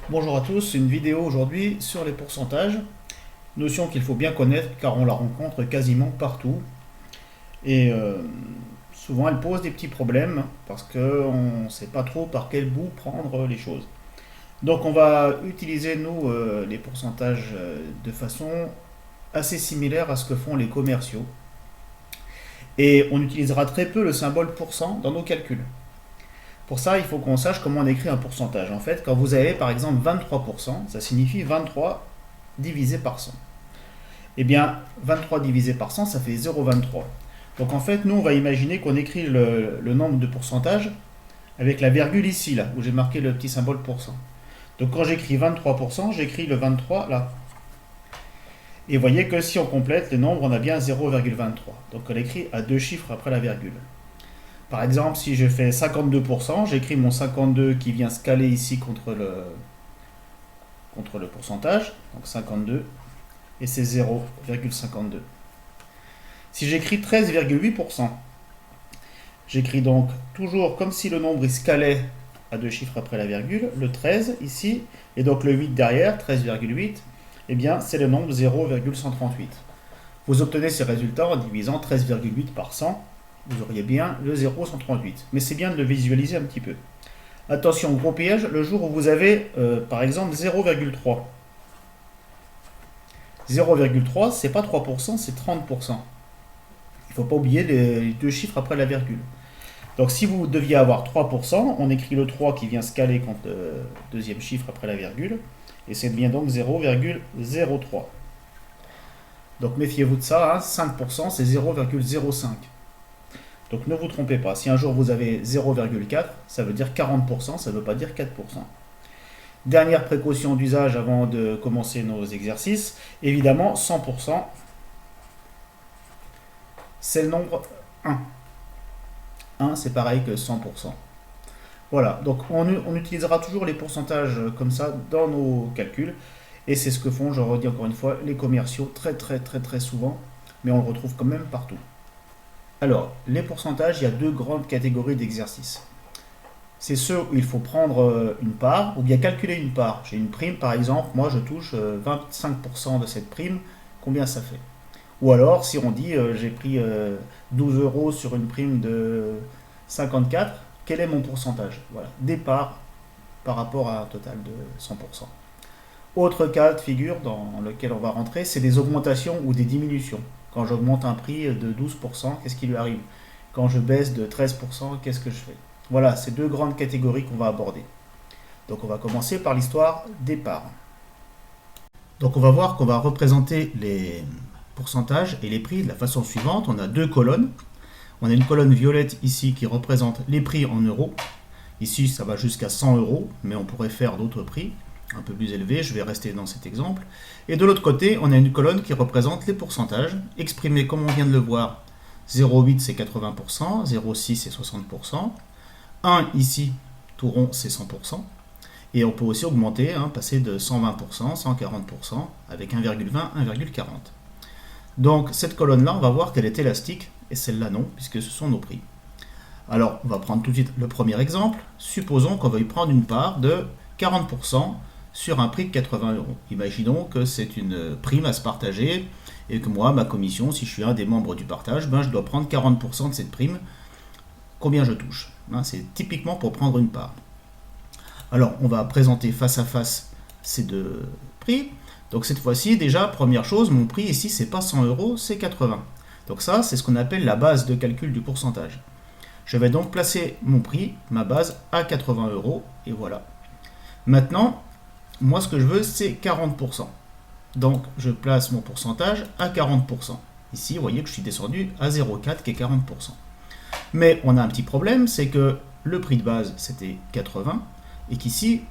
Bonjour à tous, une vidéo aujourd'hui sur les pourcentages, notion qu'il faut bien connaître car on la rencontre quasiment partout et souvent elle pose des petits problèmes parce qu'on ne sait pas trop par quel bout prendre les choses. Donc on va utiliser nous les pourcentages de façon assez similaire à ce que font les commerciaux et on utilisera très peu le symbole pourcent dans nos calculs. Pour ça, il faut qu'on sache comment on écrit un pourcentage. En fait, quand vous avez par exemple 23%, ça signifie 23 divisé par 100. Eh bien, 23 divisé par 100, ça fait 0,23. Donc en fait, nous, on va imaginer qu'on écrit le nombre de pourcentage avec la virgule ici, là, où j'ai marqué le petit symbole pourcent. Donc quand j'écris 23%, j'écris le 23 là. Et vous voyez que si on complète les nombres, on a bien 0,23. Donc on écrit à deux chiffres après la virgule. Par exemple, si je fais 52%, j'écris mon 52 qui vient se caler ici contre le pourcentage, donc 52, et c'est 0,52. Si j'écris 13,8%, j'écris donc toujours comme si le nombre il se calait à deux chiffres après la virgule, le 13 ici, et donc le 8 derrière, 13,8, eh bien c'est le nombre 0,138. Vous obtenez ces résultats en divisant 13,8 par 100, vous auriez bien le 0,138. Mais c'est bien de le visualiser un petit peu. Attention, gros piège, le jour où vous avez par exemple 0,3. 0,3, c'est pas 3%, c'est 30%. Il ne faut pas oublier les deux chiffres après la virgule. Donc si vous deviez avoir 3%, on écrit le 3 qui vient se caler contre le deuxième chiffre après la virgule, et c'est bien donc 0,03. Donc méfiez-vous de ça, hein, 5% c'est 0,05. Donc ne vous trompez pas, si un jour vous avez 0,4, ça veut dire 40%, ça ne veut pas dire 4%. Dernière précaution d'usage avant de commencer nos exercices, évidemment 100%, c'est le nombre 1. 1 c'est pareil que 100%. Voilà, donc on utilisera toujours les pourcentages comme ça dans nos calculs, et c'est ce que font, je redis encore une fois, les commerciaux très souvent, mais on le retrouve quand même partout. Alors, les pourcentages, il y a deux grandes catégories d'exercices. C'est ceux où il faut prendre une part ou bien calculer une part. J'ai une prime par exemple, moi je touche 25% de cette prime, combien ça fait? Ou alors si on dit j'ai pris 12 euros sur une prime de 54, quel est mon pourcentage? Voilà, des parts par rapport à un total de 100%. Autre cas de figure dans lequel on va rentrer, c'est des augmentations ou des diminutions. Quand j'augmente un prix de 12%, qu'est-ce qui lui arrive? Quand je baisse de 13%, qu'est-ce que je fais? Voilà, c'est deux grandes catégories qu'on va aborder. Donc on va commencer par l'histoire des parts. Donc on va voir qu'on va représenter les pourcentages et les prix de la façon suivante. On a deux colonnes. On a une colonne violette ici qui représente les prix en euros. Ici ça va jusqu'à 100 euros, mais on pourrait faire d'autres prix un peu plus élevés. Je vais rester dans cet exemple. Et de l'autre côté, on a une colonne qui représente les pourcentages, exprimés comme on vient de le voir. 0,8 c'est 80%, 0,6 c'est 60%, 1 ici, tout rond, c'est 100%. Et on peut aussi augmenter, hein, passer de 120%, 140%, avec 1,20, 1,40. Donc cette colonne-là, on va voir qu'elle est élastique, et celle-là non, puisque ce sont nos prix. Alors, on va prendre tout de suite le premier exemple. Supposons qu'on veuille prendre une part de 40% sur un prix de 80 euros. Imaginons que c'est une prime à se partager, et que moi, ma commission, si je suis un des membres du partage, ben, je dois prendre 40% de cette prime. Combien je touche? C'est typiquement pour prendre une part. Alors, on va présenter face à face ces deux prix. Donc cette fois-ci, déjà, première chose, mon prix ici, c'est pas 100 euros, c'est 80. Donc ça, c'est ce qu'on appelle la base de calcul du pourcentage. Je vais donc placer mon prix, ma base, à 80 euros, et voilà. Maintenant, moi, ce que je veux, c'est 40%. Donc, je place mon pourcentage à 40%. Ici, vous voyez que je suis descendu à 0,4 qui est 40%. Mais on a un petit problème, c'est que le prix de base, c'était 80, et qu'ici,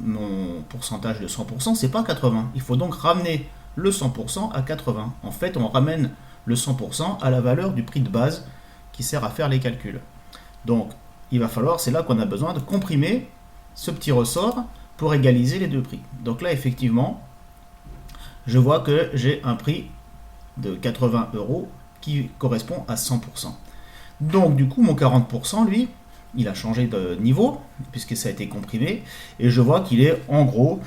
mon pourcentage de 100%, c'est pas 80. Il faut donc ramener le 100% à 80. En fait, on ramène le 100% à la valeur du prix de base qui sert à faire les calculs. Donc, il va falloir, c'est là qu'on a besoin de comprimer ce petit ressort pour égaliser les deux prix. Donc là, effectivement, je vois que j'ai un prix de 80 euros qui correspond à 100%. Donc, du coup, mon 40%, lui, il a changé de niveau, puisque ça a été comprimé, et je vois qu'il est en gros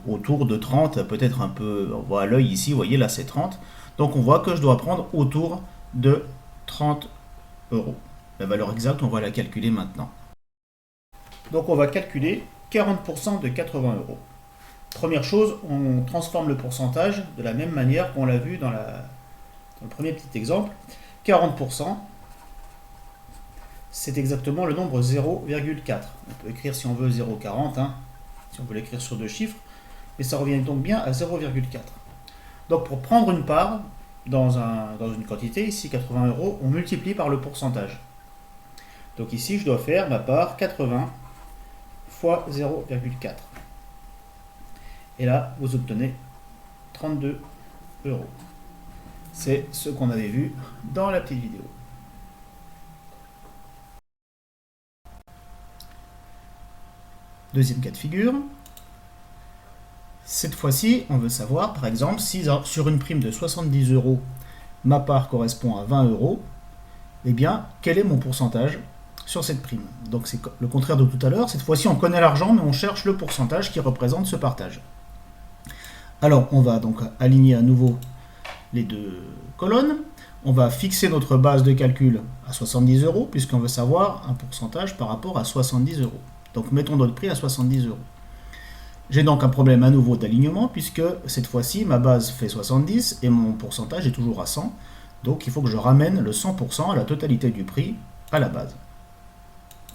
autour de 30, peut-être un peu, on voit à l'œil ici, vous voyez là c'est 30, donc on voit que je dois prendre autour de 30 euros. La valeur exacte, on va la calculer maintenant. Donc on va calculer 40% de 80 euros. Première chose, on transforme le pourcentage de la même manière qu'on l'a vu dans le premier petit exemple. 40%, c'est exactement le nombre 0,4. On peut écrire si on veut 0,40, hein, si on veut l'écrire sur deux chiffres, mais ça revient donc bien à 0,4. Donc pour prendre une part dans une quantité, ici 80 euros, on multiplie par le pourcentage. Donc ici, je dois faire ma part 80 fois 0,4. Et là, vous obtenez 32 euros. C'est ce qu'on avait vu dans la petite vidéo. Deuxième cas de figure. Cette fois-ci, on veut savoir, par exemple, si sur une prime de 70 euros, ma part correspond à 20 euros, eh bien, quel est mon pourcentage sur cette prime? Donc c'est le contraire de tout à l'heure. Cette fois-ci, on connaît l'argent, mais on cherche le pourcentage qui représente ce partage. Alors, on va donc aligner à nouveau les deux colonnes. On va fixer notre base de calcul à 70 euros, puisqu'on veut savoir un pourcentage par rapport à 70 euros. Donc, mettons notre prix à 70 euros. J'ai donc un problème à nouveau d'alignement, puisque cette fois-ci, ma base fait 70 et mon pourcentage est toujours à 100. Donc, il faut que je ramène le 100% à la totalité du prix à la base.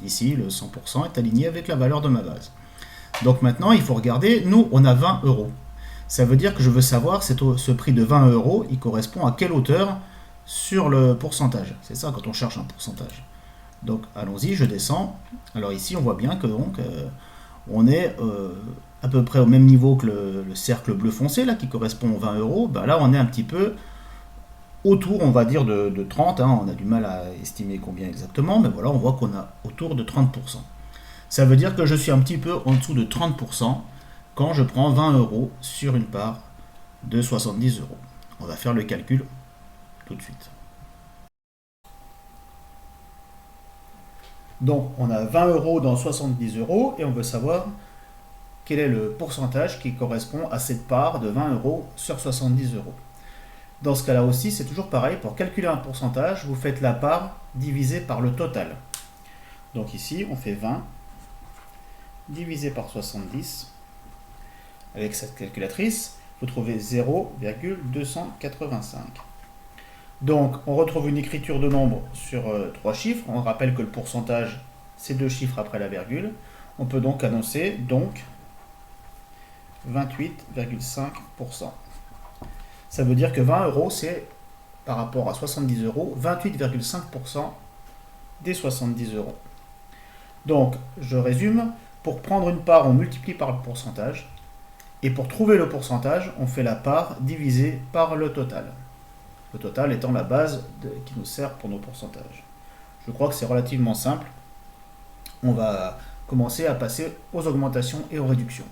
Ici, le 100% est aligné avec la valeur de ma base. Donc maintenant, il faut regarder, nous, on a 20 euros. Ça veut dire que je veux savoir ce prix de 20 euros, il correspond à quelle hauteur sur le pourcentage. C'est ça quand on cherche un pourcentage. Donc allons-y, je descends. Alors ici, on voit bien que donc, on est à peu près au même niveau que le cercle bleu foncé, là, qui correspond aux 20 euros. Ben là, on est un petit peu autour, on va dire, de 30. Hein. On a du mal à estimer combien exactement, mais voilà, on voit qu'on a autour de 30%. Ça veut dire que je suis un petit peu en dessous de 30% quand je prends 20 euros sur une part de 70 euros. On va faire le calcul tout de suite. Donc, on a 20 euros dans 70 euros et on veut savoir quel est le pourcentage qui correspond à cette part de 20 euros sur 70 euros. Dans ce cas-là aussi, c'est toujours pareil. Pour calculer un pourcentage, vous faites la part divisée par le total. Donc ici, on fait 20 divisé par 70. Avec cette calculatrice, vous trouvez 0,285. Donc, on retrouve une écriture de nombre sur 3 chiffres. On rappelle que le pourcentage, c'est 2 chiffres après la virgule. On peut donc annoncer donc 28,5%. Ça veut dire que 20 euros, c'est par rapport à 70 euros, 28,5% des 70 euros. Donc, je résume. Pour prendre une part, on multiplie par le pourcentage. Et pour trouver le pourcentage, on fait la part divisée par le total. Le total étant la base qui nous sert pour nos pourcentages. Je crois que c'est relativement simple. On va commencer à passer aux augmentations et aux réductions.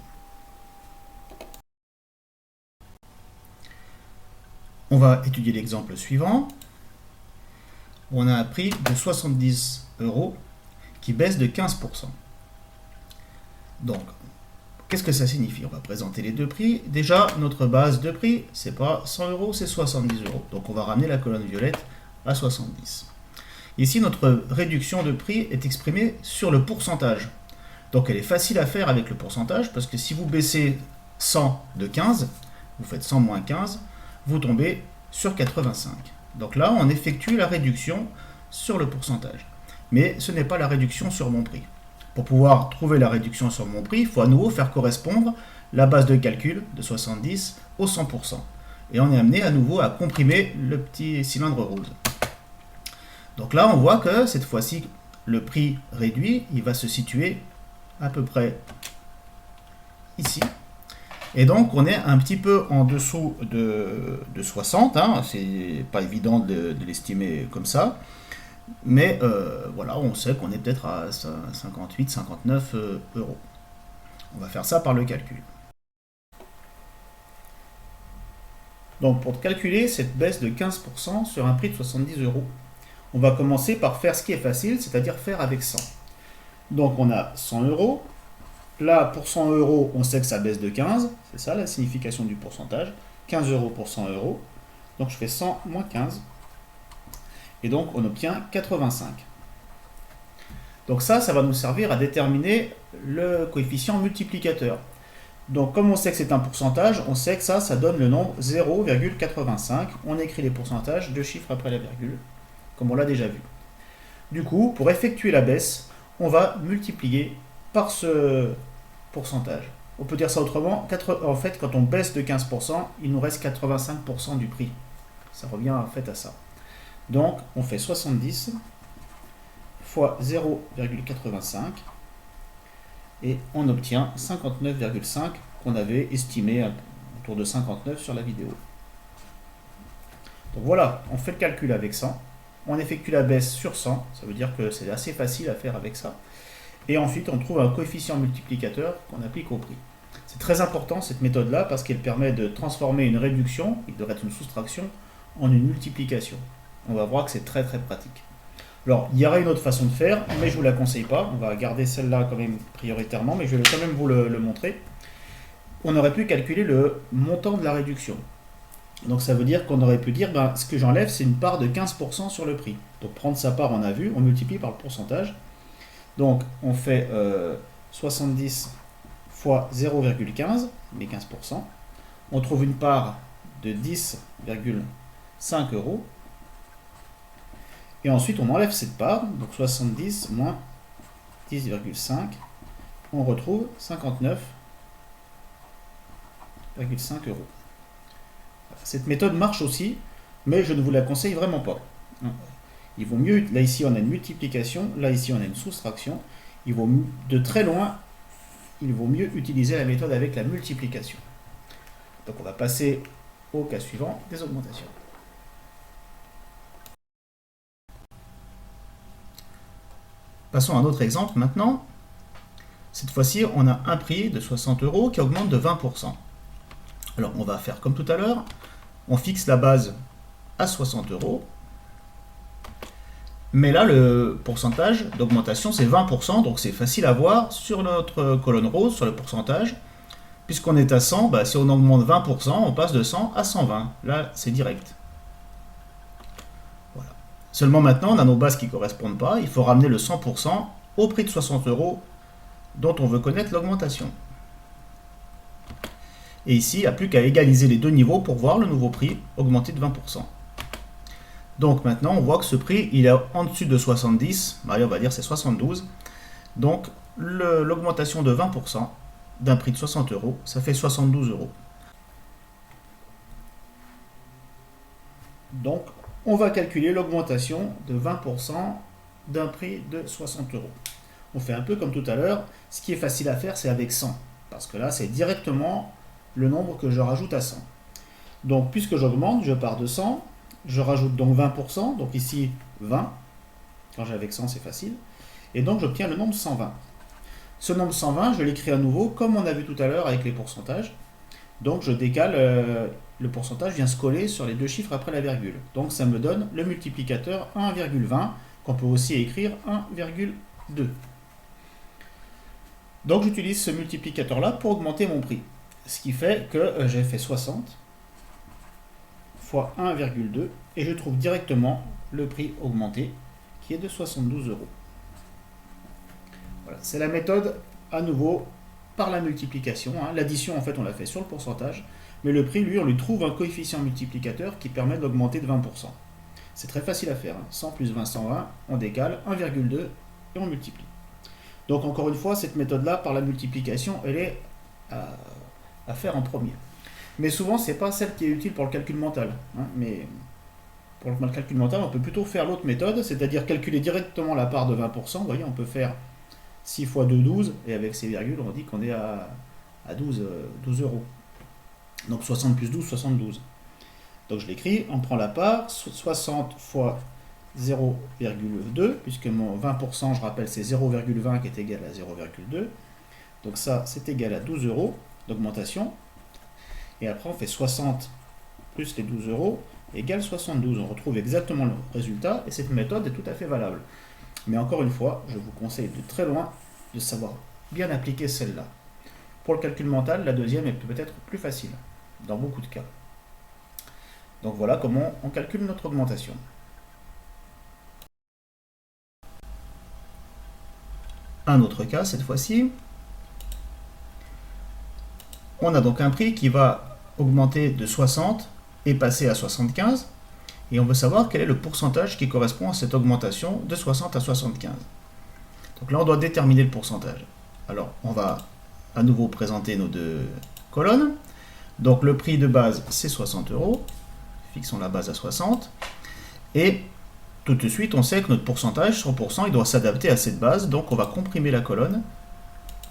On va étudier l'exemple suivant. On a un prix de 70 euros qui baisse de 15%. Donc, qu'est-ce que ça signifie? On va présenter les deux prix. Déjà, notre base de prix, c'est pas 100 euros, c'est 70 euros. Donc, on va ramener la colonne violette à 70. Ici, notre réduction de prix est exprimée sur le pourcentage. Donc, elle est facile à faire avec le pourcentage parce que si vous baissez 100 de 15, vous faites 100 moins 15, vous tombez sur 85. Donc là, on effectue la réduction sur le pourcentage. Mais ce n'est pas la réduction sur mon prix. Pour pouvoir trouver la réduction sur mon prix, il faut à nouveau faire correspondre la base de calcul de 70 au 100%. Et on est amené à nouveau à comprimer le petit cylindre rose. Donc là, on voit que cette fois-ci, le prix réduit, il va se situer à peu près ici. Et donc, on est un petit peu en dessous de 60. Hein. C'est pas évident de l'estimer comme ça. Mais voilà, on sait qu'on est peut-être à 58, 59 euros. On va faire ça par le calcul. Donc pour calculer cette baisse de 15% sur un prix de 70 euros, on va commencer par faire ce qui est facile, c'est-à-dire faire avec 100. Donc on a 100 euros. Là, pour 100 euros, on sait que ça baisse de 15. C'est ça la signification du pourcentage. 15 euros pour 100 euros. Donc je fais 100 moins 15. Et donc on obtient 85. Donc ça va nous servir à déterminer le coefficient multiplicateur. Donc comme on sait que c'est un pourcentage, on sait que ça donne le nombre 0,85. On écrit les pourcentages, 2 chiffres après la virgule, comme on l'a déjà vu. Du coup, pour effectuer la baisse, on va multiplier par ce pourcentage. On peut dire ça autrement, en fait, quand on baisse de 15%, il nous reste 85% du prix. Ça revient en fait à ça. Donc, on fait 70 fois 0,85 et on obtient 59,5 qu'on avait estimé autour de 59 sur la vidéo. Donc voilà, on fait le calcul avec 100. On effectue la baisse sur 100, ça veut dire que c'est assez facile à faire avec ça. Et ensuite, on trouve un coefficient multiplicateur qu'on applique au prix. C'est très important cette méthode-là parce qu'elle permet de transformer une réduction, qui devrait être une soustraction, en une multiplication. On va voir que c'est très très pratique. Alors, il y aurait une autre façon de faire, mais je ne vous la conseille pas. On va garder celle-là quand même prioritairement, mais je vais quand même vous le montrer. On aurait pu calculer le montant de la réduction. Donc ça veut dire qu'on aurait pu dire, ce que j'enlève, c'est une part de 15% sur le prix. Donc prendre sa part, on a vu, on multiplie par le pourcentage. Donc on fait 70 fois 0,15, les 15%. On trouve une part de 10,5 euros. Et ensuite on enlève cette part, donc 70 moins 10,5. On retrouve 59,5 euros. Cette méthode marche aussi, mais je ne vous la conseille vraiment pas. Il vaut mieux, là ici on a une multiplication, là ici on a une soustraction. Il vaut de très loin, il vaut mieux utiliser la méthode avec la multiplication. Donc on va passer au cas suivant des augmentations. Passons à un autre exemple maintenant. Cette fois-ci, on a un prix de 60 euros qui augmente de 20%. Alors on va faire comme tout à l'heure. On fixe la base à 60 euros. Mais là, le pourcentage d'augmentation, c'est 20%. Donc c'est facile à voir sur notre colonne rose, sur le pourcentage. Puisqu'on est à 100, si on augmente 20%, on passe de 100 à 120. Là, c'est direct. Voilà. Seulement maintenant, on a nos bases qui ne correspondent pas. Il faut ramener le 100% au prix de 60 euros dont on veut connaître l'augmentation. Et ici, il n'y a plus qu'à égaliser les deux niveaux pour voir le nouveau prix augmenter de 20%. Donc maintenant, on voit que ce prix, il est en dessus de 70. Allez, on va dire c'est 72. Donc l'augmentation de 20% d'un prix de 60 euros, ça fait 72 euros. Donc, on va calculer l'augmentation de 20% d'un prix de 60 euros. On fait un peu comme tout à l'heure. Ce qui est facile à faire, c'est avec 100. Parce que là, c'est directement le nombre que je rajoute à 100. Donc, puisque j'augmente, je pars de 100. Je rajoute donc 20%. Donc ici, 20. Quand j'ai avec 100, c'est facile. Et donc, j'obtiens le nombre 120. Ce nombre 120, je l'écris à nouveau, comme on a vu tout à l'heure avec les pourcentages. Donc, je décale, le pourcentage vient se coller sur les deux chiffres après la virgule. Donc, ça me donne le multiplicateur 1,20, qu'on peut aussi écrire 1,2. Donc j'utilise ce multiplicateur-là pour augmenter mon prix. Ce qui fait que j'ai fait 60 fois 1,2 et je trouve directement le prix augmenté qui est de 72 euros. Voilà, c'est la méthode à nouveau par la multiplication. L'addition en fait on l'a fait sur le pourcentage, mais le prix lui on lui trouve un coefficient multiplicateur qui permet d'augmenter de 20%. C'est très facile à faire. 100 plus 20, 120, on décale 1,2 et on multiplie. Donc encore une fois, cette méthode-là, par la multiplication, elle est à faire en premier. Mais souvent, ce n'est pas celle qui est utile pour le calcul mental. Mais pour le calcul mental, on peut plutôt faire l'autre méthode, c'est-à-dire calculer directement la part de 20%. Vous voyez, on peut faire 6 fois 2, 12, et avec ces virgules, on dit qu'on est à 12 euros. Donc 60 plus 12, 72. Donc je l'écris, on prend la part, 60 fois 0,2, puisque mon 20%, je rappelle, c'est 0,20 qui est égal à 0,2. Donc ça, c'est égal à 12 euros d'augmentation. Et après, on fait 60 plus les 12 euros égale 72. On retrouve exactement le résultat, et cette méthode est tout à fait valable. Mais encore une fois, je vous conseille de très loin de savoir bien appliquer celle-là. Pour le calcul mental, la deuxième est peut-être plus facile, dans beaucoup de cas. Donc voilà comment on calcule notre augmentation. Un autre cas, cette fois-ci, on a donc un prix qui va augmenter de 60 et passer à 75. Et on veut savoir quel est le pourcentage qui correspond à cette augmentation de 60 à 75. Donc là, on doit déterminer le pourcentage. Alors, on va à nouveau présenter nos deux colonnes. Donc le prix de base, c'est 60 euros. Fixons la base à 60. Et tout de suite, on sait que notre pourcentage, 100%, il doit s'adapter à cette base. Donc on va comprimer la colonne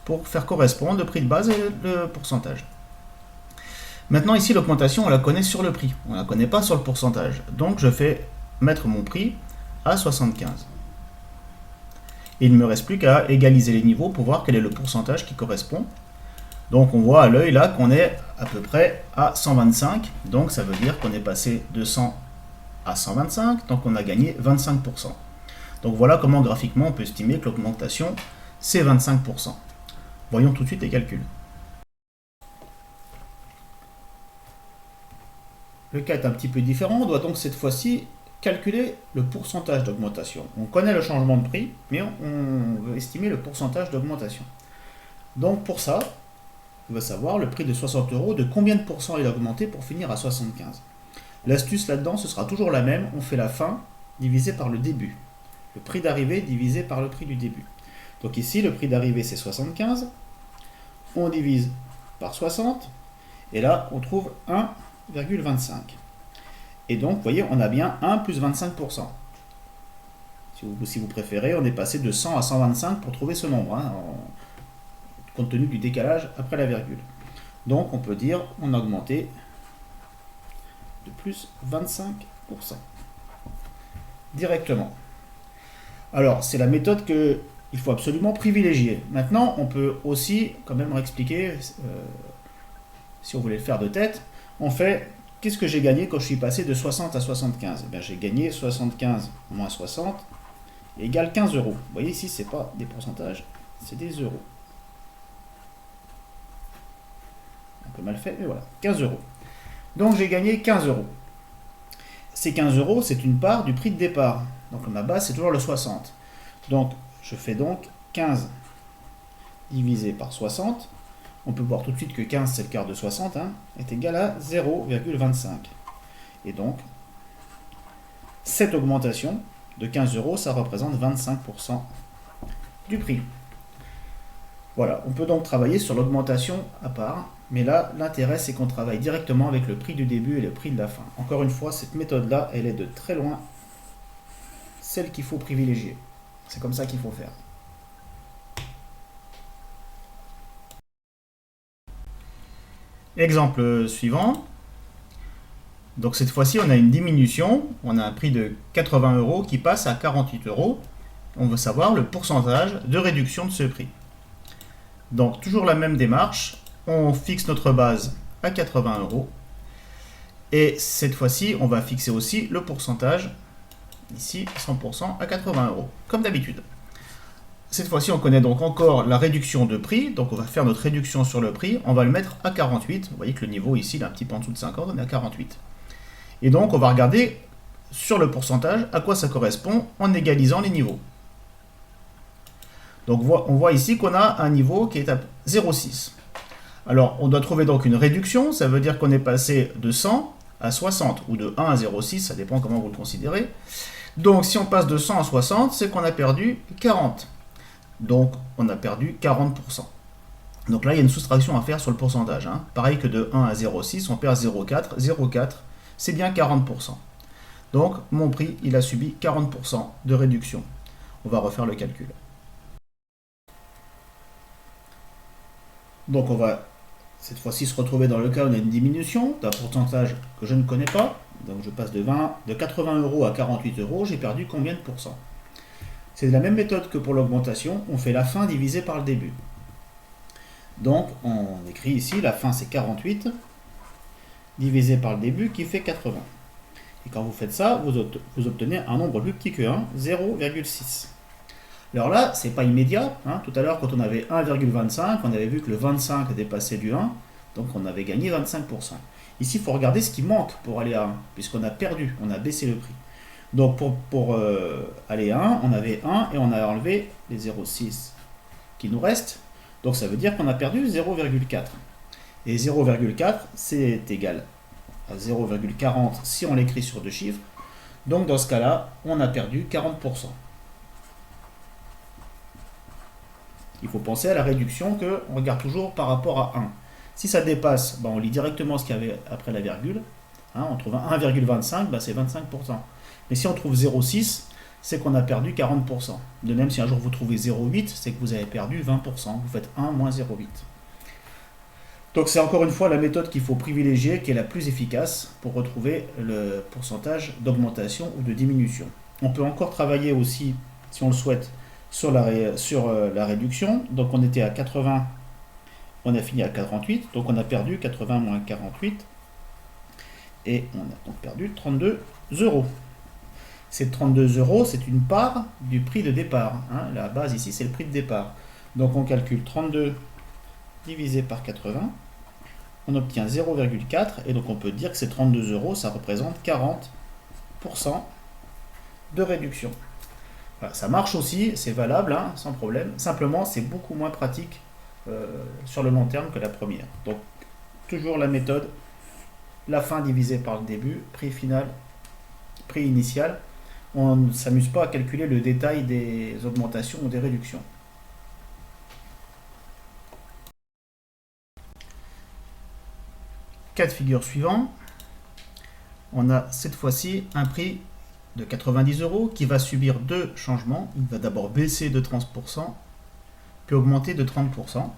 pour faire correspondre le prix de base et le pourcentage. Maintenant, ici, l'augmentation, on la connaît sur le prix. On ne la connaît pas sur le pourcentage. Donc, je fais mettre mon prix à 75. Et il ne me reste plus qu'à égaliser les niveaux pour voir quel est le pourcentage qui correspond. Donc, on voit à l'œil là qu'on est à peu près à 125. Donc, ça veut dire qu'on est passé de 100 à 125. Donc, on a gagné 25%. Donc, voilà comment graphiquement on peut estimer que l'augmentation, c'est 25%. Voyons tout de suite les calculs. Le cas est un petit peu différent, on doit donc cette fois-ci calculer le pourcentage d'augmentation. On connaît le changement de prix, mais on veut estimer le pourcentage d'augmentation. Donc pour ça, on veut savoir le prix de 60 euros, de combien de pourcents il a augmenté pour finir à 75. L'astuce là-dedans, ce sera toujours la même, on fait la fin divisé par le début. Le prix d'arrivée divisé par le prix du début. Donc ici, le prix d'arrivée c'est 75, on divise par 60, et là on trouve 1,25. Et donc, vous voyez, on a bien 1 plus 25%. Si vous préférez, on est passé de 100 à 125 pour trouver ce nombre, compte tenu du décalage après la virgule. Donc, on peut dire on a augmenté de plus 25% directement. Alors, c'est la méthode qu'il faut absolument privilégier. Maintenant, on peut aussi quand même expliquer, si on voulait le faire de tête, on fait, qu'est-ce que j'ai gagné quand je suis passé de 60 à 75 ? Eh j'ai gagné 75 moins 60 égale 15 euros. Vous voyez ici, ce n'est pas des pourcentages, c'est des euros. Un peu mal fait, mais voilà, 15 euros. Donc j'ai gagné 15 euros. Ces 15 euros, c'est une part du prix de départ. Donc ma base, c'est toujours le 60. Donc je fais donc 15 divisé par 60. On peut voir tout de suite que 15, c'est le quart de 60, est égal à 0,25. Et donc, cette augmentation de 15 euros, ça représente 25% du prix. Voilà, on peut donc travailler sur l'augmentation à part, mais là, l'intérêt, c'est qu'on travaille directement avec le prix du début et le prix de la fin. Encore une fois, cette méthode-là, elle est de très loin celle qu'il faut privilégier. C'est comme ça qu'il faut faire. Exemple suivant. Donc cette fois-ci, on a une diminution. On a un prix de 80 euros qui passe à 48 euros. On veut savoir le pourcentage de réduction de ce prix. Donc toujours la même démarche. On fixe notre base à 80 euros. Et cette fois-ci, on va fixer aussi le pourcentage. Ici, 100% à 80 euros, comme d'habitude. Cette fois-ci, on connaît donc encore la réduction de prix. Donc, on va faire notre réduction sur le prix. On va le mettre à 48. Vous voyez que le niveau ici, il est un petit peu en dessous de 50. On est à 48. Et donc, on va regarder sur le pourcentage à quoi ça correspond en égalisant les niveaux. Donc, on voit ici qu'on a un niveau qui est à 0,6. Alors, on doit trouver donc une réduction. Ça veut dire qu'on est passé de 100 à 60 ou de 1 à 0,6. Ça dépend comment vous le considérez. Donc, si on passe de 100 à 60, c'est qu'on a perdu 40. Donc, on a perdu 40%. Donc là, il y a une soustraction à faire sur le pourcentage. Pareil que de 1 à 0,6, on perd 0,4. 0,4, c'est bien 40%. Donc, mon prix, il a subi 40% de réduction. On va refaire le calcul. Donc, on va cette fois-ci se retrouver dans le cas où on a une diminution d'un pourcentage que je ne connais pas. Donc, je passe de 80 euros à 48 euros. J'ai perdu combien de pourcents ? C'est la même méthode que pour l'augmentation, on fait la fin divisée par le début. Donc on écrit ici, la fin c'est 48, divisé par le début qui fait 80. Et quand vous faites ça, vous obtenez un nombre plus petit que 1, 0,6. Alors là, c'est pas immédiat, hein. Tout à l'heure, quand on avait 1,25, on avait vu que le 25 dépassait du 1, donc on avait gagné 25%. Ici, il faut regarder ce qui manque pour aller à 1, puisqu'on a perdu, on a baissé le prix. Donc pour aller à 1, on avait 1 et on a enlevé les 0,6 qui nous restent. Donc ça veut dire qu'on a perdu 0,4. Et 0,4, c'est égal à 0,40 si on l'écrit sur deux chiffres. Donc dans ce cas-là, on a perdu 40%. Il faut penser à la réduction qu'on regarde toujours par rapport à 1. Si ça dépasse, on lit directement ce qu'il y avait après la virgule. Hein, on trouve 1,25, c'est 25%. Mais si on trouve 0,6, c'est qu'on a perdu 40%. De même, si un jour vous trouvez 0,8, c'est que vous avez perdu 20%. Vous faites 1 moins 0,8. Donc c'est encore une fois la méthode qu'il faut privilégier, qui est la plus efficace pour retrouver le pourcentage d'augmentation ou de diminution. On peut encore travailler aussi, si on le souhaite, sur la réduction. Donc on était à 80, on a fini à 48, donc on a perdu 80 moins 48, et on a donc perdu 32 euros. Ces 32 euros, c'est une part du prix de départ. Hein. La base ici, c'est le prix de départ. Donc on calcule 32 divisé par 80, on obtient 0,4, et donc on peut dire que ces 32 euros, ça représente 40% de réduction. Voilà, ça marche aussi, c'est valable, hein, sans problème. Simplement, c'est beaucoup moins pratique sur le long terme que la première. Donc, toujours la méthode, la fin divisée par le début, prix final, prix initial. On ne s'amuse pas à calculer le détail des augmentations ou des réductions. Cas de figure suivant, on a cette fois-ci un prix de 90 euros qui va subir deux changements. Il va d'abord baisser de 30%, puis augmenter de 30%.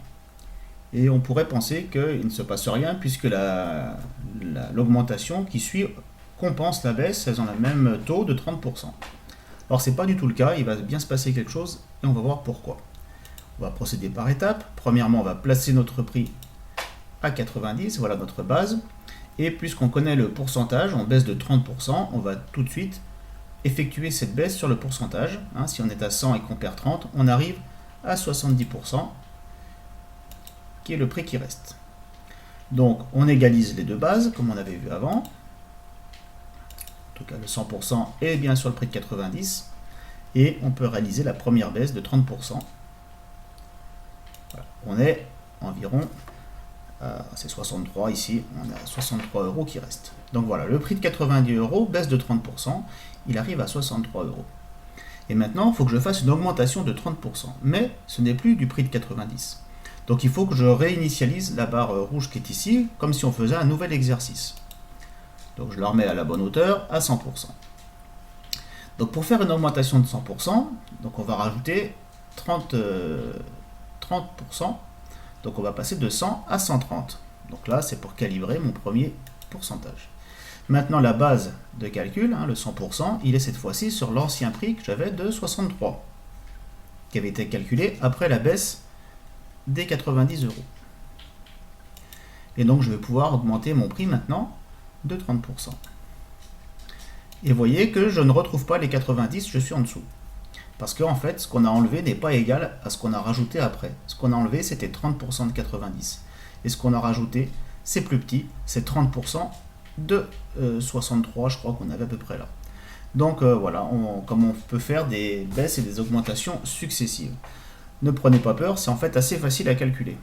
Et on pourrait penser qu'il ne se passe rien puisque l'augmentation qui suit compense la baisse, elles ont le même taux de 30%. Alors c'est pas du tout le cas, il va bien se passer quelque chose et on va voir pourquoi. On va procéder par étapes. Premièrement, on va placer notre prix à 90, voilà notre base. Et puisqu'on connaît le pourcentage, on baisse de 30%, on va tout de suite effectuer cette baisse sur le pourcentage. Hein, si on est à 100 et qu'on perd 30, on arrive à 70%, qui est le prix qui reste. Donc on égalise les deux bases, comme on avait vu avant. En tout cas, le 100% est bien sur le prix de 90. Et on peut réaliser la première baisse de 30%. Voilà. On est environ, c'est 63 ici, on a 63 euros qui restent. Donc voilà, le prix de 90 euros baisse de 30%, il arrive à 63 euros. Et maintenant, il faut que je fasse une augmentation de 30%. Mais ce n'est plus du prix de 90. Donc il faut que je réinitialise la barre rouge qui est ici, comme si on faisait un nouvel exercice. Donc je la remets à la bonne hauteur, à 100%. Donc pour faire une augmentation de 100%, donc on va rajouter 30%. Donc on va passer de 100 à 130. Donc là, c'est pour calibrer mon premier pourcentage. Maintenant, la base de calcul, hein, le 100%, il est cette fois-ci sur l'ancien prix que j'avais de 63, qui avait été calculé après la baisse des 90 euros. Et donc, je vais pouvoir augmenter mon prix maintenant de 30%. Et vous voyez que je ne retrouve pas les 90, je suis en dessous. Parce qu'en fait, ce qu'on a enlevé n'est pas égal à ce qu'on a rajouté après. Ce qu'on a enlevé, c'était 30% de 90. Et ce qu'on a rajouté, c'est plus petit, c'est 30% de 63, je crois qu'on avait à peu près là. Donc voilà, comme on peut faire des baisses et des augmentations successives. Ne prenez pas peur, c'est en fait assez facile à calculer.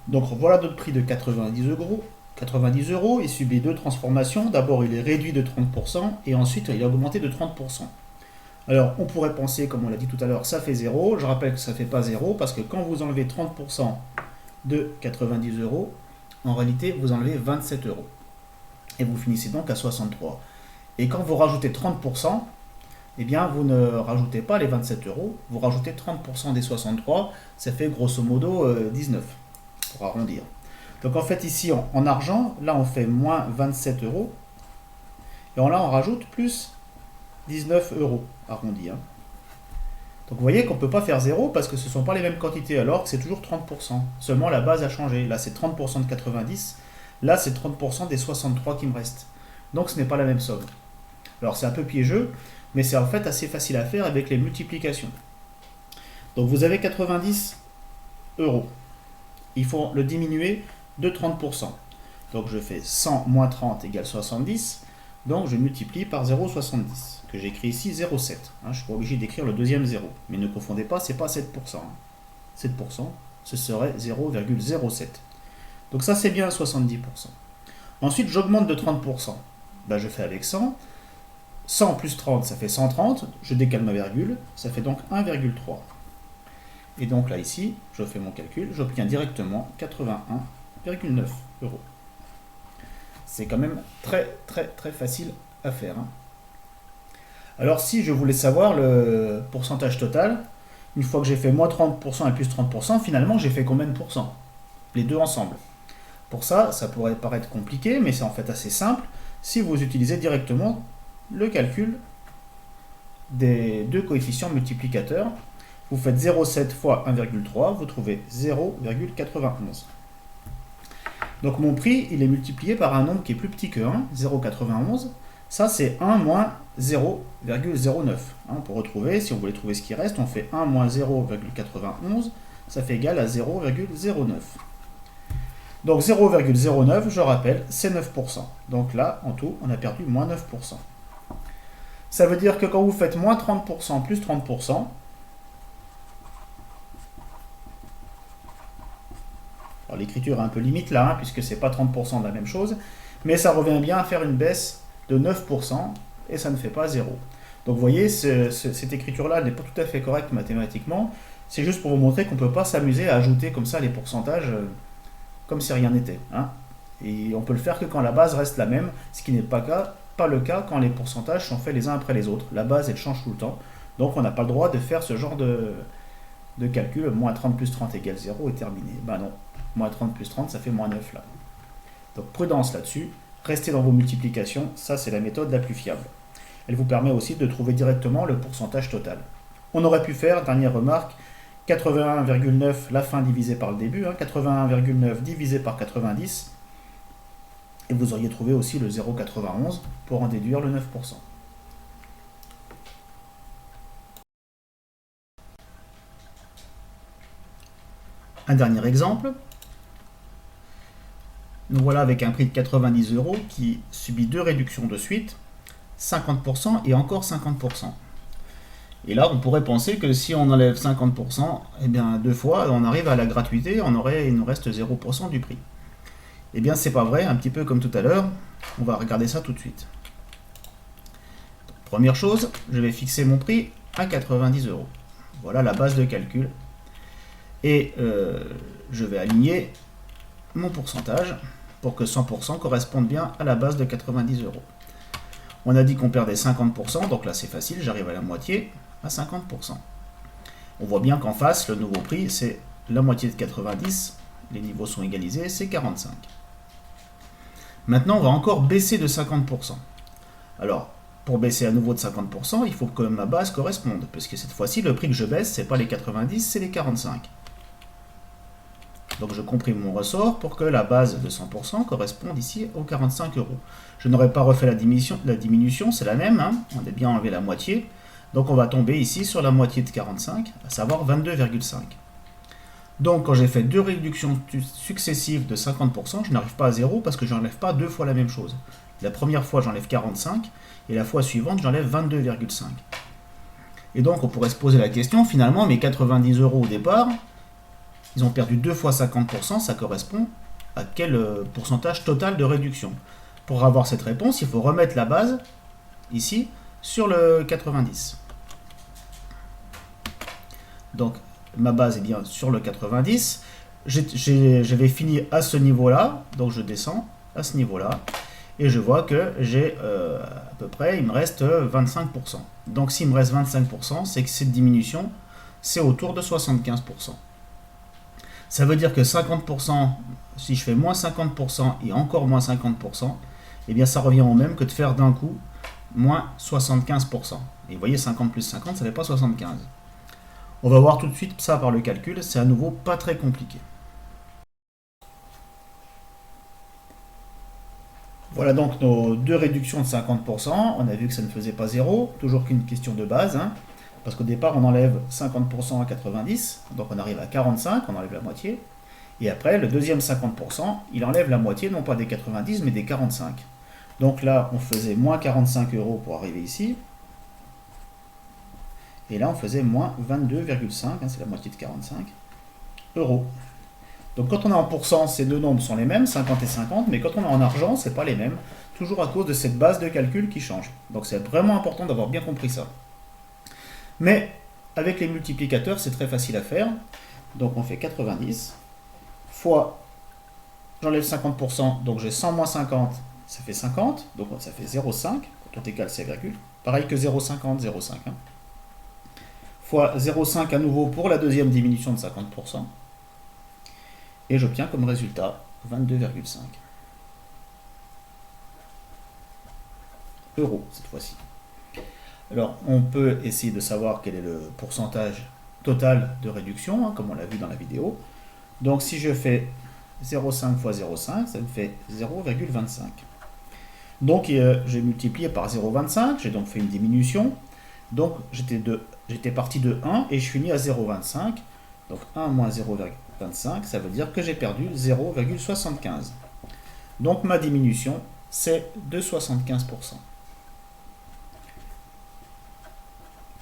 Donc voilà notre prix de 90 euros. 90 euros, il subit deux transformations. D'abord, il est réduit de 30% et ensuite, il est augmenté de 30%. Alors, on pourrait penser, comme on l'a dit tout à l'heure, ça fait 0. Je rappelle que ça ne fait pas 0 parce que quand vous enlevez 30% de 90 euros, en réalité, vous enlevez 27 euros. Et vous finissez donc à 63. Et quand vous rajoutez 30%, eh bien, vous ne rajoutez pas les 27 euros, vous rajoutez 30% des 63, ça fait grosso modo 19, pour arrondir. Donc en fait ici en argent, là on fait moins 27 euros, et là on rajoute plus 19 euros, arrondi. Hein. Donc vous voyez qu'on ne peut pas faire 0 parce que ce ne sont pas les mêmes quantités, alors que c'est toujours 30%. Seulement la base a changé, là c'est 30% de 90, là c'est 30% des 63 qui me restent. Donc ce n'est pas la même somme. Alors c'est un peu piégeux, mais c'est en fait assez facile à faire avec les multiplications. Donc vous avez 90 euros. Il faut le diminuer de 30%. Donc je fais 100 moins 30 égale 70. Donc je multiplie par 0,70, que j'écris ici 0,7. Je ne suis pas obligé d'écrire le deuxième 0. Mais ne confondez pas, ce n'est pas 7%. 7%, ce serait 0,07. Donc ça c'est bien 70%. Ensuite j'augmente de 30%. Je fais avec 100. 100 plus 30, ça fait 130. Je décale ma virgule, ça fait donc 1,3. Et donc là ici, je fais mon calcul, j'obtiens directement 81,9 euros. C'est quand même très facile à faire. Alors si je voulais savoir le pourcentage total, une fois que j'ai fait moins 30% et plus 30%, finalement j'ai fait combien de pourcents? Les deux ensemble. Pour ça, ça pourrait paraître compliqué, mais c'est en fait assez simple si vous utilisez directement le calcul des deux coefficients multiplicateurs. Vous faites 0,7 fois 1,3, vous trouvez 0,91. Donc mon prix, il est multiplié par un nombre qui est plus petit que 1, 0,91. Ça, c'est 1 moins 0,09. On peut retrouver, si on voulait trouver ce qui reste, on fait 1 moins 0,91, ça fait égal à 0,09. Donc 0,09, je rappelle, c'est 9%. Donc là, en tout, on a perdu moins 9%. Ça veut dire que quand vous faites moins 30% plus 30%, alors l'écriture est un peu limite là, puisque c'est pas 30% de la même chose, mais ça revient bien à faire une baisse de 9%, et ça ne fait pas 0. Donc vous voyez, cette écriture-là n'est pas tout à fait correcte mathématiquement, c'est juste pour vous montrer qu'on ne peut pas s'amuser à ajouter comme ça les pourcentages comme si rien n'était. Et on peut le faire que quand la base reste la même, ce qui n'est pas le cas quand les pourcentages sont faits les uns après les autres. La base, elle change tout le temps, donc on n'a pas le droit de faire ce genre de calcul, moins 30 plus 30 égale 0 et terminé. Non, moins 30 plus 30, ça fait moins 9 là. Donc prudence là-dessus, restez dans vos multiplications, ça c'est la méthode la plus fiable. Elle vous permet aussi de trouver directement le pourcentage total. On aurait pu faire, dernière remarque, 81,9 la fin divisée par le début, 81,9 divisé par 90, et vous auriez trouvé aussi le 0,91 pour en déduire le 9%. Un dernier exemple. Nous voilà avec un prix de 90 euros qui subit deux réductions de suite, 50% et encore 50%. Et là, on pourrait penser que si on enlève 50%, eh bien, deux fois, on arrive à la gratuité, il nous reste 0% du prix. Eh bien, c'est pas vrai, un petit peu comme tout à l'heure. On va regarder ça tout de suite. Première chose, je vais fixer mon prix à 90 euros. Voilà la base de calcul. Et je vais aligner mon pourcentage pour que 100% corresponde bien à la base de 90 euros. On a dit qu'on perdait 50%, donc là c'est facile, j'arrive à la moitié, à 50%. On voit bien qu'en face, le nouveau prix, c'est la moitié de 90, les niveaux sont égalisés, c'est 45. Maintenant, on va encore baisser de 50%. Alors, pour baisser à nouveau de 50%, il faut que ma base corresponde, parce que cette fois-ci, le prix que je baisse, c'est pas les 90, c'est les 45. Donc je comprime mon ressort pour que la base de 100% corresponde ici aux 45 euros. Je n'aurais pas refait la diminution, c'est la même, on a bien enlevé la moitié. Donc on va tomber ici sur la moitié de 45, à savoir 22,5. Donc quand j'ai fait deux réductions successives de 50%, je n'arrive pas à 0 parce que je n'enlève pas deux fois la même chose. La première fois j'enlève 45 et la fois suivante j'enlève 22,5. Et donc on pourrait se poser la question, finalement mes 90 euros au départ, ils ont perdu 2 fois 50%, ça correspond à quel pourcentage total de réduction? Pour avoir cette réponse, il faut remettre la base, ici, sur le 90. Donc, ma base est bien sur le 90. J'avais fini à ce niveau-là, donc je descends à ce niveau-là, et je vois que j'ai à peu près, il me reste 25%. Donc, s'il me reste 25%, c'est que cette diminution, c'est autour de 75%. Ça veut dire que 50%, si je fais moins 50% et encore moins 50%, eh bien ça revient au même que de faire d'un coup moins 75%. Et vous voyez, 50 plus 50, ça fait pas 75. On va voir tout de suite ça par le calcul, c'est à nouveau pas très compliqué. Voilà donc nos deux réductions de 50%. On a vu que ça ne faisait pas 0, toujours qu'une question de base, hein, parce qu'au départ on enlève 50% à 90, donc on arrive à 45, on enlève la moitié. Et après, le deuxième 50%, il enlève la moitié, non pas des 90, mais des 45. Donc là, on faisait moins 45 euros pour arriver ici. Et là, on faisait moins 22,5, hein, c'est la moitié de 45 euros. Donc quand on est en pourcent, ces deux nombres sont les mêmes, 50 et 50, mais quand on est en argent, c'est pas les mêmes, toujours à cause de cette base de calcul qui change. Donc c'est vraiment important d'avoir bien compris ça. Mais avec les multiplicateurs, c'est très facile à faire. Donc on fait 90 fois, j'enlève 50%, donc j'ai 100 moins 50, ça fait 50, donc ça fait 0,5, quand on égale ces virgules. Pareil que 0,50, 0,5. Hein. Fois 0,5 à nouveau pour la deuxième diminution de 50%. Et j'obtiens comme résultat 22,5 euros cette fois-ci. Alors, on peut essayer de savoir quel est le pourcentage total de réduction, hein, comme on l'a vu dans la vidéo. Donc, si je fais 0,5 fois 0,5, ça me fait 0,25. Donc, j'ai multiplié par 0,25, j'ai donc fait une diminution. Donc, j'étais parti de 1 et je finis à 0,25. Donc, 1 moins 0,25, ça veut dire que j'ai perdu 0,75. Donc, ma diminution, c'est de 75%.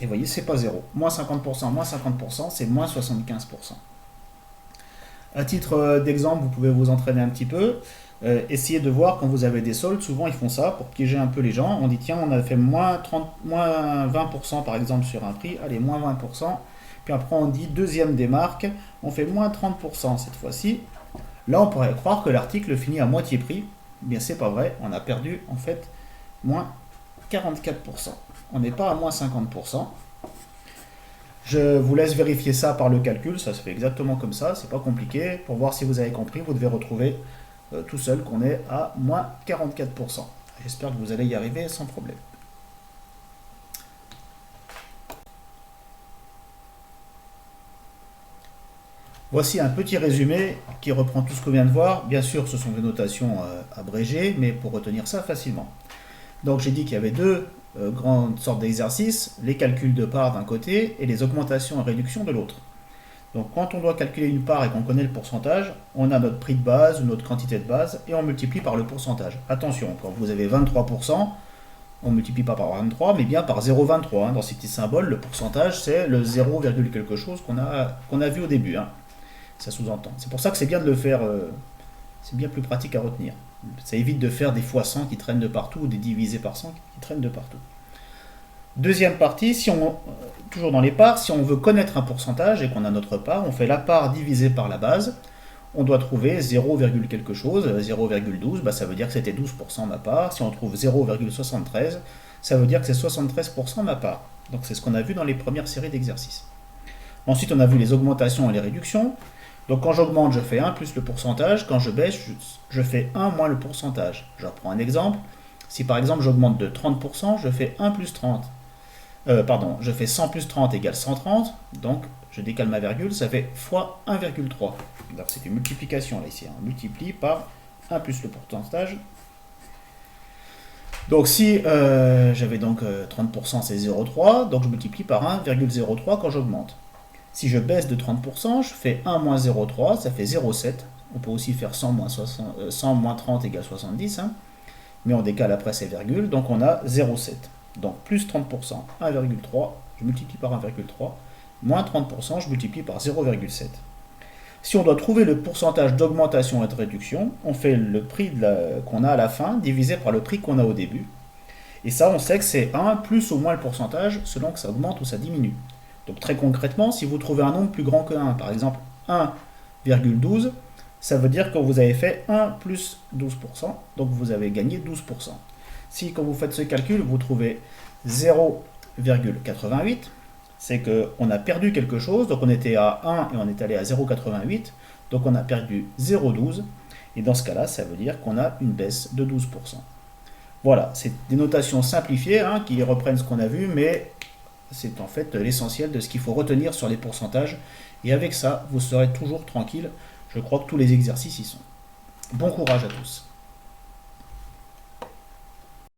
Et vous voyez, c'est pas 0. Moins 50%, c'est moins 75%. À titre d'exemple, vous pouvez vous entraîner un petit peu. Essayez de voir quand vous avez des soldes. Souvent, ils font ça pour piéger un peu les gens. On dit, tiens, on a fait moins 20% par exemple sur un prix. Allez, moins 20%. Puis après, on dit, deuxième des marques, on fait moins 30% cette fois-ci. Là, on pourrait croire que l'article finit à moitié prix. Eh bien, c'est pas vrai. On a perdu, en fait, moins 44%. On n'est pas à moins 50%. Je vous laisse vérifier ça par le calcul, ça se fait exactement comme ça, c'est pas compliqué. Pour voir si vous avez compris, vous devez retrouver tout seul qu'on est à moins 44%. J'espère que vous allez y arriver sans problème. Voici un petit résumé qui reprend tout ce qu'on vient de voir. Bien sûr, ce sont des notations abrégées, mais pour retenir ça facilement. Donc j'ai dit qu'il y avait deux grandes sortes d'exercices, les calculs de parts d'un côté et les augmentations et réductions de l'autre. Donc quand on doit calculer une part et qu'on connaît le pourcentage, on a notre prix de base ou notre quantité de base et on multiplie par le pourcentage. Attention, quand vous avez 23%, on ne multiplie pas par 23, mais bien par 0,23. Hein. Dans ces petits symboles, le pourcentage, c'est le 0, quelque chose qu'on a vu au début. Hein. Ça sous-entend. C'est pour ça que c'est bien de le faire, c'est bien plus pratique à retenir. Ça évite de faire des fois 100 qui traînent de partout ou des divisés par 100 qui traînent de partout. Deuxième partie, toujours dans les parts, si on veut connaître un pourcentage et qu'on a notre part, on fait la part divisée par la base. On doit trouver 0, quelque chose, 0,12, bah ça veut dire que c'était 12% ma part. Si on trouve 0,73, ça veut dire que c'est 73% ma part. Donc c'est ce qu'on a vu dans les premières séries d'exercices. Ensuite, on a vu les augmentations et les réductions. Donc quand j'augmente, je fais 1 plus le pourcentage. Quand je baisse, je fais 1 moins le pourcentage. Je reprends un exemple. Si par exemple j'augmente de 30%, je fais 1 plus 30. Je fais 100 plus 30 égale 130. Donc je décale ma virgule, ça fait fois 1,3. Donc c'est une multiplication là ici. On multiplie par 1 plus le pourcentage. Donc si j'avais donc 30%, c'est 0,3. Donc je multiplie par 1,03 quand j'augmente. Si je baisse de 30%, je fais 1 moins 0,3, ça fait 0,7. On peut aussi faire 100 moins 30 égale 70. Hein. Mais on décale après ces virgules, donc on a 0,7. Donc plus 30%, 1,3, je multiplie par 1,3. Moins 30%, je multiplie par 0,7. Si on doit trouver le pourcentage d'augmentation et de réduction, on fait le prix qu'on a à la fin divisé par le prix qu'on a au début. Et ça, on sait que c'est 1 plus ou moins le pourcentage selon que ça augmente ou ça diminue. Donc très concrètement, si vous trouvez un nombre plus grand que 1, par exemple 1,12, ça veut dire que vous avez fait 1 plus 12%, donc vous avez gagné 12%. Si quand vous faites ce calcul, vous trouvez 0,88, c'est qu'on a perdu quelque chose, donc on était à 1 et on est allé à 0,88, donc on a perdu 0,12, et dans ce cas-là, ça veut dire qu'on a une baisse de 12%. Voilà, c'est des notations simplifiées hein, qui reprennent ce qu'on a vu, mais c'est en fait l'essentiel de ce qu'il faut retenir sur les pourcentages. Et avec ça, vous serez toujours tranquille. Je crois que tous les exercices y sont. Bon courage à tous.